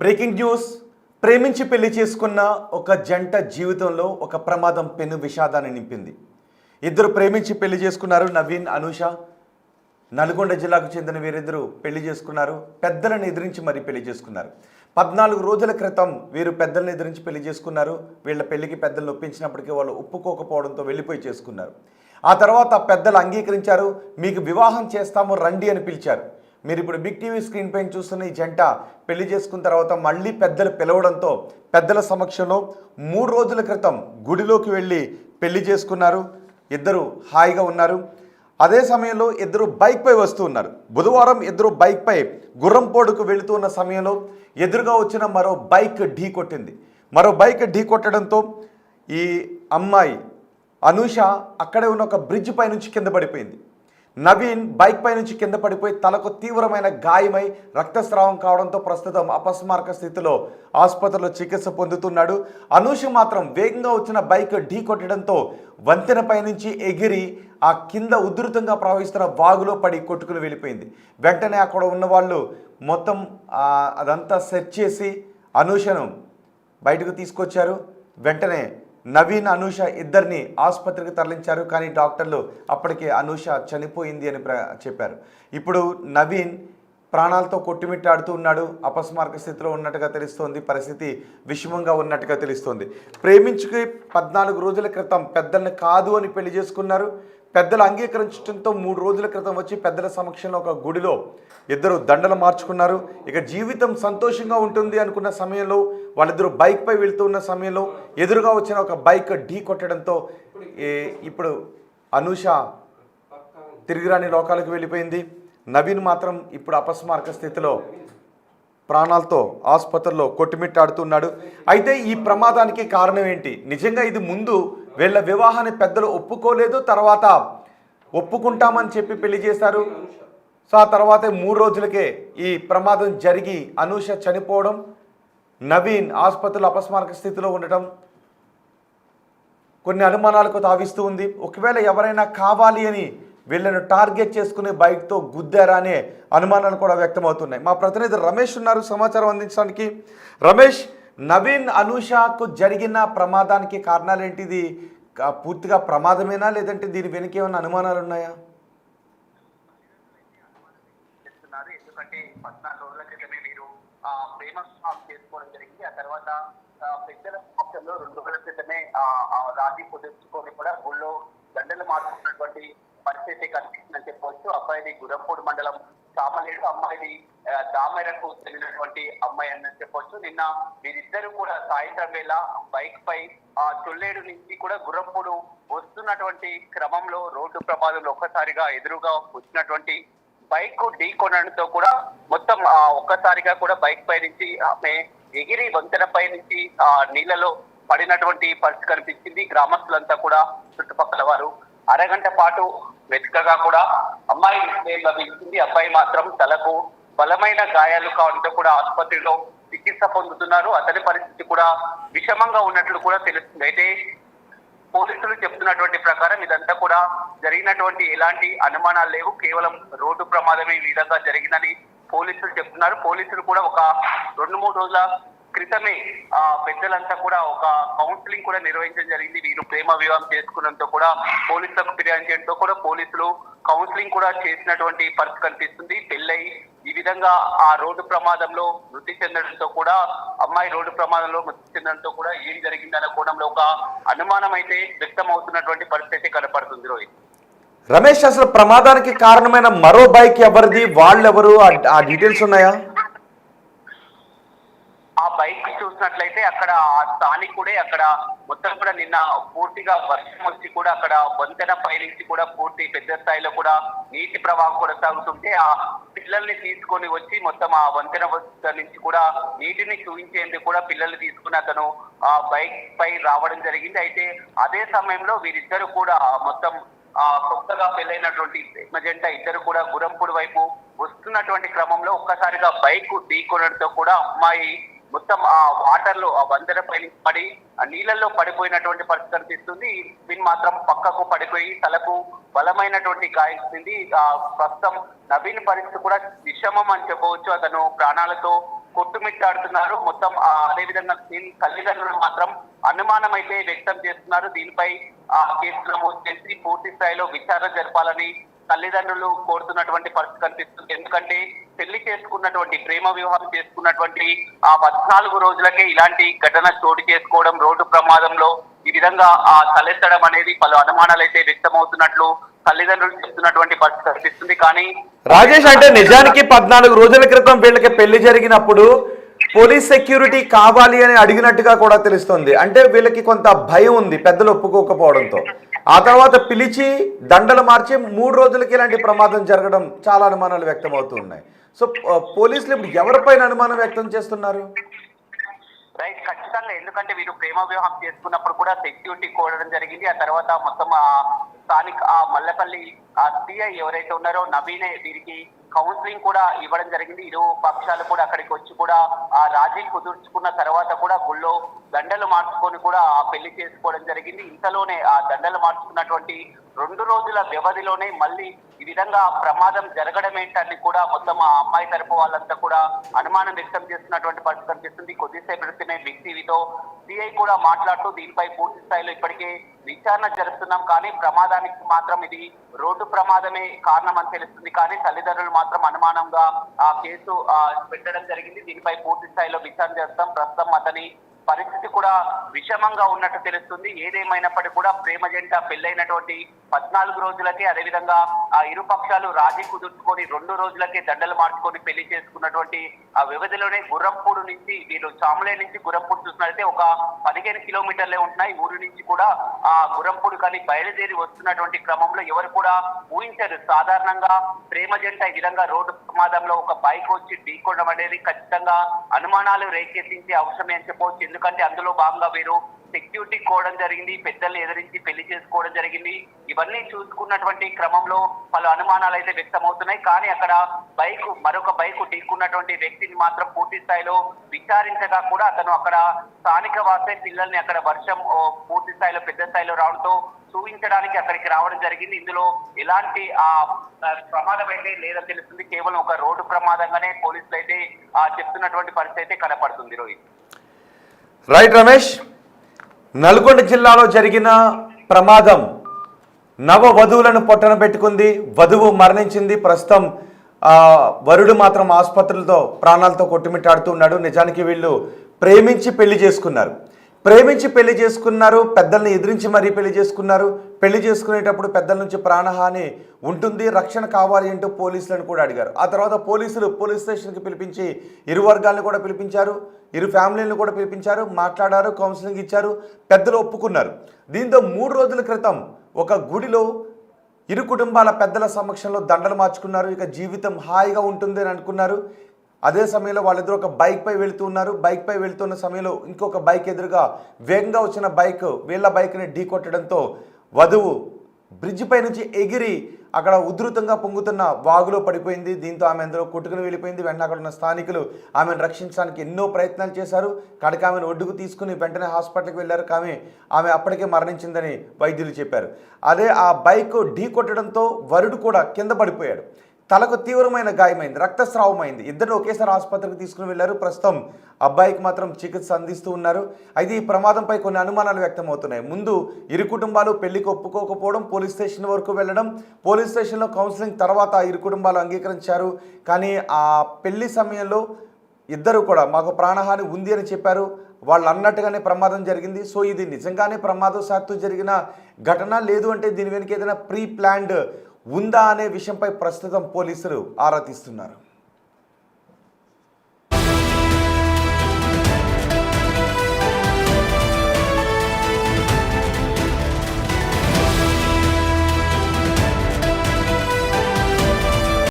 Breaking news. ప్రేమించి పెళ్లి చేసుకున్న ఒక జంట జీవితంలో ఒక ప్రమాదం పెను విషాదాన్ని నింపింది. ఇద్దరు ప్రేమించి పెళ్లి చేసుకున్నారు. నవీన్, అనూష. నల్గొండ జిల్లాకు చెందిన వీరిద్దరూ పెళ్లి చేసుకున్నారు. పెద్దలను ఎదిరించి మరీ పెళ్లి చేసుకున్నారు. 14 రోజుల క్రితం వీరు పెద్దలను ఎదిరించి పెళ్లి చేసుకున్నారు. వీళ్ళ పెళ్లికి పెద్దలను ఒప్పించినప్పటికీ వాళ్ళు ఒప్పుకోకపోవడంతో వెళ్ళిపోయి చేసుకున్నారు. ఆ తర్వాత పెద్దలు అంగీకరించారు. మీకు వివాహం చేస్తాము రండి అని పిలిచారు. మీరు ఇప్పుడు బిగ్ టీవీ స్క్రీన్ పైన చూస్తున్న ఈ జంట పెళ్లి చేసుకున్న తర్వాత మళ్ళీ పెద్దలు పిలవడంతో పెద్దల సమక్షంలో 3 రోజుల క్రితం గుడిలోకి వెళ్ళి పెళ్లి చేసుకున్నారు. ఇద్దరు హాయిగా ఉన్నారు. అదే సమయంలో ఇద్దరు బైక్పై వస్తూ ఉన్నారు. బుధవారం ఇద్దరు బైక్పై గుర్రంపోడుకు వెళుతూ ఉన్న సమయంలో ఎదురుగా వచ్చిన మరో బైక్ ఢీ కొట్టింది. మరో బైక్ ఢీ కొట్టడంతో ఈ అమ్మాయి అనూష అక్కడే ఉన్న ఒక బ్రిడ్జ్ పై నుంచి కింద పడిపోయింది. నవీన్ బైక్ పై నుంచి కింద పడిపోయి తలకు తీవ్రమైన గాయమై రక్తస్రావం కావడంతో ప్రస్తుతం అపస్మారక స్థితిలో ఆసుపత్రిలో చికిత్స పొందుతున్నాడు. అనూష మాత్రం వేగంగా వచ్చిన బైక్ ఢీ కొట్టడంతో వంతెనపై నుంచి ఎగిరి ఆ కింద ఉధృతంగా ప్రవహిస్తున్న వాగులో పడి కొట్టుకుని వెళ్ళిపోయింది. వెంటనే అక్కడ ఉన్న వాళ్ళు మొత్తం అదంతా సెర్చ్ చేసి అనూషను బయటకు తీసుకొచ్చారు. వెంటనే నవీన్, అనూష ఇద్దరిని ఆసుపత్రికి తరలించారు. కానీ డాక్టర్లు అప్పటికే అనూష చనిపోయింది అని చెప్పారు. ఇప్పుడు నవీన్ ప్రాణాలతో కొట్టుమిట్టాడుతూ ఉన్నాడు. అపస్మారక స్థితిలో ఉన్నట్టుగా తెలుస్తోంది. పరిస్థితి విషమంగా ఉన్నట్టుగా తెలుస్తోంది. ప్రేమించుకి 14 రోజుల క్రితం పెద్దల్ని కాదు అని పెళ్లి చేసుకున్నారు. పెద్దలు అంగీకరించడంతో 3 రోజుల క్రితం వచ్చి పెద్దల సమక్షంలో ఒక గుడిలో ఇద్దరు దండలు మార్చుకున్నారు. ఇక జీవితం సంతోషంగా ఉంటుంది అనుకున్న సమయంలో వాళ్ళిద్దరూ బైక్పై వెళ్తూ ఉన్న సమయంలో ఎదురుగా వచ్చిన ఒక బైక్ ఢీ కొట్టడంతో ఇప్పుడు అనూష తిరిగిరాని లోకాలకు వెళ్ళిపోయింది. నవీన్ మాత్రం ఇప్పుడు అపస్మారక స్థితిలో ప్రాణాలతో ఆసుపత్రిలో కొట్టుమిట్టాడుతున్నాడు. అయితే ఈ ప్రమాదానికి కారణం ఏంటి? నిజంగా ఇది ముందు వీళ్ళ వివాహాన్ని పెద్దలు ఒప్పుకోలేదు, తర్వాత ఒప్పుకుంటామని చెప్పి పెళ్లి చేశారు. సో ఆ తర్వాత 3 రోజులకే ఈ ప్రమాదం జరిగి అనూష చనిపోవడం, నవీన్ ఆసుపత్రిలో అపస్మారక స్థితిలో ఉండటం కొన్ని అనుమానాలకు తావిస్తూ ఉంది. ఒకవేళ ఎవరైనా కావాలి అని వీళ్ళను టార్గెట్ చేసుకునే బైక్తో గుద్దారా అనే అనుమానాలు కూడా వ్యక్తమవుతున్నాయి. మా ప్రతినిధి రమేష్ ఉన్నారు సమాచారం అందించడానికి. రమేష్, నవీన్, అనూషకు జరిగిన ప్రమాదానికి కారణాలు ఏంటిది? పూర్తిగా ప్రమాదమేనా, లేదంటే దీని వెనుక ఏమైనా అనుమానాలు ఉన్నాయా? ఎందుకంటే 14 రోజుల క్రితమే మీరు ప్రేమ చేసుకోవడం జరిగింది. ఆ తర్వాత పెద్దల పక్షంలో 2 రోజుల క్రితమే రాజీ కుదుర్చుకొని కూడా గుళ్ళో దండలు మార్చుకున్నటువంటి పరిస్థితి కనిపిస్తుందని చెప్పవచ్చు. అబ్బాయిది గురంపూడి మండలం సామలేడు, అమ్మాయిది దామెరకు చెందినటువంటి అమ్మాయి అని చెప్పొచ్చు. నిన్న వీరిద్దరు కూడా సాయంత్రం వేళ బైక్ పై తొల్లేడు నుంచి కూడా గుర్రంపూడు వస్తున్నటువంటి క్రమంలో రోడ్డు ప్రమాదంలో ఒక్కసారిగా ఎదురుగా వచ్చినటువంటి బైక్ ఢీ కొనడంతో కూడా మొత్తం ఒక్కసారిగా కూడా బైక్ పై నుంచి ఆమె ఎగిరి వంతెనపై నుంచి నీళ్లలో పడినటువంటి పరిస్థితి కనిపించింది. గ్రామస్తులంతా కూడా చుట్టుపక్కల వారు అరగంట పాటు వెతకగా కూడా అమ్మాయి లభించింది. అబ్బాయి మాత్రం తలకు బలమైన గాయాలు కావడంతో కూడా ఆసుపత్రిలో చికిత్స పొందుతున్నారు. అతని పరిస్థితి కూడా విషమంగా ఉన్నట్లు కూడా తెలుస్తుంది. అయితే పోలీసులు చెప్తున్నటువంటి ప్రకారం ఇదంతా కూడా జరిగినటువంటి ఎలాంటి అనుమానాలు లేవు, కేవలం రోడ్డు ప్రమాదమే ఈ విధంగా జరిగిందని పోలీసులు చెప్తున్నారు. పోలీసులు కూడా ఒక 2-3 రోజుల క్రితమే పెద్దలంతా కూడా ఒక కౌన్సిలింగ్ కూడా నిర్వహించడం జరిగింది. వీరు ప్రేమ వివాహం చేసుకున్నందుకు కూడా పోలీసులకు ఫిర్యాదు చేయడంతో కూడా పోలీసులు కౌన్సిలింగ్ కూడా చేసినటువంటి పరిస్థితి కనిపిస్తుంది. పెళ్ళై ఈ విధంగా ఆ రోడ్డు ప్రమాదంలో మృతి చెందడంతో కూడా అమ్మాయి రోడ్డు ప్రమాదంలో మృతి చెందడంతో కూడా ఏం జరిగిందనే కోణంలో ఒక అనుమానం అయితే వ్యక్తం అవుతున్నటువంటి పరిస్థితి కనపడుతుంది. రోహిత్, రమేష్, అసలు ప్రమాదానికి కారణమైన మరో బైక్ ఎవరిది, వాళ్ళెవరు, ఆ డీటెయిల్స్ ఉన్నాయా? ఆ బైక్ చూసినట్లయితే అక్కడ ఆ స్థానికుడే అక్కడ మొత్తం కూడా నిన్న పూర్తిగా వర్షం వచ్చి కూడా అక్కడ వంతెన పై నుంచి కూడా పూర్తి పెద్ద స్థాయిలో కూడా నీటి ప్రవాహం కొనసాగుతుంటే ఆ పిల్లల్ని తీసుకొని వచ్చి మొత్తం ఆ వంతెన నుంచి కూడా నీటిని చూపించేందుకు కూడా పిల్లల్ని తీసుకుని అతను ఆ బైక్ పై రావడం జరిగింది. అయితే అదే సమయంలో వీరిద్దరు కూడా మొత్తం కొత్తగా పెళ్ళైనటువంటి జంట ఇద్దరు కూడా గురంపూడి వైపు వస్తున్నటువంటి క్రమంలో ఒక్కసారిగా బైక్ ఢీకొనడంతో కూడా అమ్మాయి మొత్తం ఆ వాటర్ లో ఆ వంతెన పై పడి ఆ నీళ్ళల్లో పడిపోయినటువంటి పరిస్థితి కనిపిస్తుంది. దీని మాత్రం పక్కకు పడిపోయి తలకు బలమైనటువంటి గాయించింది. ప్రస్తుతం నవీన్ పరిస్థితి కూడా విషమం అని చెప్పవచ్చు. అతను ప్రాణాలతో కొట్టుమిట్టాడుతున్నారు. మొత్తం అదేవిధంగా తల్లిదండ్రులు మాత్రం అనుమానం అయితే వ్యక్తం చేస్తున్నారు. దీనిపై కేసు నమోదు చేసి పూర్తి స్థాయిలో విచారణ జరపాలని తల్లిదండ్రులు కోరుతున్నటువంటి పరిస్థితి కనిపిస్తుంది. ఎందుకంటే పెళ్లి చేసుకున్నటువంటి ప్రేమ వివాహం చేసుకున్నటువంటి 14 రోజులకే ఇలాంటి ఘటన చోటు చేసుకోవడం, రోడ్డు ప్రమాదంలో ఈ విధంగా తలెత్తడం అనేది పలు అనుమానాలు అయితే వ్యక్తమవుతున్నట్లు తల్లిదండ్రులు చెప్తున్నటువంటి పరిస్థితి కనిపిస్తుంది. కానీ రాజేష్, అంటే నిజానికి 14 రోజుల క్రితం వీళ్ళకి పెళ్లి జరిగినప్పుడు పోలీస్ సెక్యూరిటీ కావాలి అని అడిగినట్టుగా కూడా తెలుస్తుంది. అంటే వీళ్ళకి కొంత భయం ఉంది పెద్దలు ఒప్పుకోకపోవడంతో. ఆ తర్వాత పిలిచి దండలు మార్చి 3 రోజులకి ఇలాంటి ప్రమాదం జరగడం చాలా అనుమానాలు వ్యక్తం అవుతున్నాయి. సో పోలీసులు ఇప్పుడు ఎవరిపైన అనుమానం వ్యక్తం చేస్తున్నారు? రైట్, ఖచ్చితంగా. ఎందుకంటే వీరు ప్రేమ వివాహం చేసుకున్నప్పుడు కూడా సెక్యూరిటీ కోరడం జరిగింది. ఆ తర్వాత మొత్తం స్థానిక మల్లపల్లి సిఐ ఎవరైతే ఉన్నారో నవీనే వీరికి కౌన్సిలింగ్ కూడా ఇవ్వడం జరిగింది. ఇరు పక్షాలు కూడా అక్కడికి వచ్చి కూడా రాజీ కుదుర్చుకున్న తర్వాత కూడా గుళ్ళో దండలు మార్చుకొని కూడా పెళ్లి చేసుకోవడం జరిగింది. ఇంతలోనే ఆ దండలు మార్చుకున్నటువంటి 2 రోజుల వ్యవధిలోనే మళ్ళీ ఈ విధంగా ప్రమాదం జరగడం ఏంటని కూడా మొత్తం ఆ అమ్మాయి తరపు వాళ్ళంతా కూడా అనుమానం వ్యక్తం చేస్తున్నటువంటి పరిస్థితి కనిపిస్తుంది. కొద్దిసేపు క్రితమే బిగ్ టీవీతో సిఐ కూడా మాట్లాడుతూ దీనిపై పూర్తి స్థాయిలో ఇప్పటికే విచారణ జరుపుతున్నాం, కానీ ప్రమాదానికి మాత్రం ఇది రోడ్డు ప్రమాదమే కారణం అని తెలుస్తుంది. కానీ తల్లిదండ్రులు మాత్రం అనుమానంగా ఆ కేసు పెట్టడం జరిగింది. దీనిపై పూర్తి స్థాయిలో విచారణ చేస్తాం. ప్రస్తుతం అతని పరిస్థితి కూడా విషమంగా ఉన్నట్టు తెలుస్తుంది. ఏదేమైనప్పటికీ కూడా ప్రేమ జంట పెళ్లైనటువంటి 14 రోజులకే, అదేవిధంగా ఆ ఇరు పక్షాలు రాజీ కుదుర్చుకొని 2 రోజులకే దండలు మార్చుకొని పెళ్లి చేసుకున్నటువంటి ఆ వ్యవధిలోనే గుర్రంపూడి నుంచి వీళ్ళు చాములే నుంచి గుర్రంపూడి చూసినట్లయితే ఒక 15 కిలోమీటర్లే ఉంటున్నాయి. ఊరి నుంచి కూడా గుర్రంపూడి కానీ బయలుదేరి వస్తున్నటువంటి క్రమంలో ఎవరు కూడా ఊహించారు. సాధారణంగా ప్రేమ జంట ఈ విధంగా రోడ్డు ప్రమాదంలో ఒక బైక్ వచ్చి ఢీకొనడం అనేది ఖచ్చితంగా అనుమానాలు రేకెత్తించే అవసరమే అని చెప్పవచ్చు. ఎందుకంటే అందులో భాగంగా వీరు సెక్యూరిటీ కోవడం జరిగింది, పెద్దల్ని ఎదిరించి పెళ్లి చేసుకోవడం జరిగింది. ఇవన్నీ చూసుకున్నటువంటి క్రమంలో పలు అనుమానాలు అయితే వ్యక్తమవుతున్నాయి. కానీ అక్కడ మరొక బైక్ ఢీకున్నటువంటి వ్యక్తిని మాత్రం పూర్తి స్థాయిలో విచారించగా కూడా అతను అక్కడ స్థానిక వాసే పిల్లల్ని అక్కడ వర్షం పూర్తి స్థాయిలో పెద్ద స్థాయిలో రావడంతో చూపించడానికి అక్కడికి రావడం జరిగింది. ఇందులో ఎలాంటి ప్రమాదం అయితే లేదని తెలుస్తుంది. కేవలం ఒక రోడ్డు ప్రమాదంగానే పోలీసులు అయితే చెప్తున్నటువంటి పరిస్థితి అయితే కనపడుతుంది. రోహిత్. రైట్ రమేష్, నల్గొండ జిల్లాలో జరిగిన ప్రమాదం నవ వధువులను పొట్టన పెట్టుకుంది. వధువు మరణించింది. ప్రస్తుతం వరుడు మాత్రం ఆసుపత్రులతో ప్రాణాలతో కొట్టుమిట్టాడుతూ ఉన్నాడు. నిజానికి వీళ్ళు ప్రేమించి పెళ్లి చేసుకున్నారు. పెద్దల్ని ఎదిరించి మరీ పెళ్లి చేసుకున్నారు. పెళ్లి చేసుకునేటప్పుడు పెద్దల నుంచి ప్రాణహాని ఉంటుంది, రక్షణ కావాలి అంటూ పోలీసులను కూడా అడిగారు. ఆ తర్వాత పోలీసులు పోలీస్ స్టేషన్కి పిలిపించి ఇరు వర్గాలను కూడా పిలిపించారు, ఇరు ఫ్యామిలీలను కూడా పిలిపించారు, మాట్లాడారు, కౌన్సిలింగ్ ఇచ్చారు, పెద్దలు ఒప్పుకున్నారు. దీంతో 3 రోజుల క్రితం ఒక గుడిలో ఇరు కుటుంబాల పెద్దల సమక్షంలో దండలు మార్చుకున్నారు. ఇక జీవితం హాయిగా ఉంటుంది అని అనుకున్నారు. అదే సమయంలో వాళ్ళిద్దరు ఒక బైక్పై వెళుతున్నారు. బైక్పై వెళుతున్న సమయంలో ఇంకొక బైక్ ఎదురుగా వేగంగా వచ్చిన వీళ్ళ బైక్ని ఢీకొట్టడంతో వధువు బ్రిడ్జ్ పై నుంచి ఎగిరి అక్కడ ఉధృతంగా పొంగుతున్న వాగులో పడిపోయింది. దీంతో ఆమె అందులో కొట్టుకుని వెళ్ళిపోయింది. వెంటనే అక్కడ ఉన్న స్థానికులు ఆమెను రక్షించడానికి ఎన్నో ప్రయత్నాలు చేశారు. కడక ఆమెను ఒడ్డుకు తీసుకుని వెంటనే హాస్పిటల్కి వెళ్ళారు. కానీ ఆమె అప్పటికే మరణించిందని వైద్యులు చెప్పారు. అదే ఆ బైక్ ఢీ కొట్టడంతో వరుడు కూడా కింద పడిపోయాడు. తలకు తీవ్రమైన గాయమైంది, రక్తస్రావమైంది. ఇద్దరు ఒకేసారి ఆసుపత్రికి తీసుకుని వెళ్ళారు. ప్రస్తుతం అబ్బాయికి మాత్రం చికిత్స అందిస్తూ ఉన్నారు. అయితే ఈ ప్రమాదంపై కొన్ని అనుమానాలు వ్యక్తమవుతున్నాయి. ముందు ఇరు కుటుంబాలు పెళ్లికి ఒప్పుకోకపోవడం, పోలీస్ స్టేషన్ వరకు వెళ్ళడం, పోలీస్ స్టేషన్లో కౌన్సిలింగ్ తర్వాత ఇరు కుటుంబాలు అంగీకరించారు. కానీ ఆ పెళ్లి సమయంలో ఇద్దరు కూడా మాకు ప్రాణహాని ఉంది అని చెప్పారు. వాళ్ళు అన్నట్టుగానే ప్రమాదం జరిగింది. సో ఇది నిజంగానే ప్రమాదవశాత్తు జరిగిన ఘటన, లేదు అంటే దీని వెనుక ఏదైనా ప్రీ ప్లాన్డ్ ఉందా అనే విషయంపై ప్రస్తుతం పోలీసులు ఆరా తీస్తున్నారు.